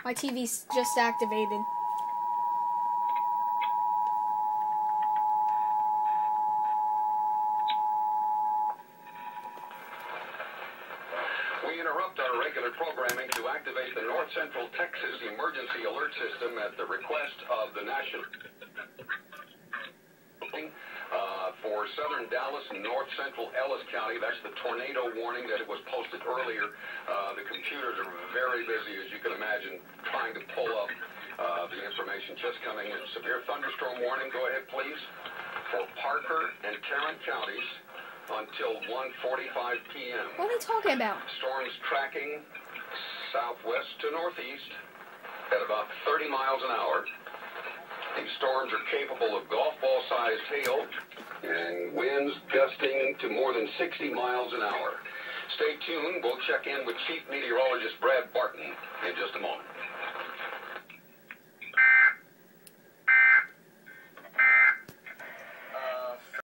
My TV's just activated. We interrupt our regular programming to activate the North Central Texas Emergency Alert System at the request of the National for southern Dallas and north central Ellis County. That's the tornado warning that was posted earlier. The computers are very busy, as you can imagine, trying to pull up the information just coming in. Severe thunderstorm warning, go ahead please, for Parker and Tarrant counties until 1:45 p.m. What are they talking about? Storms tracking southwest to northeast at about 30 miles an hour. These storms are capable of golf ball-sized hail and winds gusting to more than 60 miles an hour. Stay tuned. We'll check in with Chief Meteorologist Brad Barton in just a moment.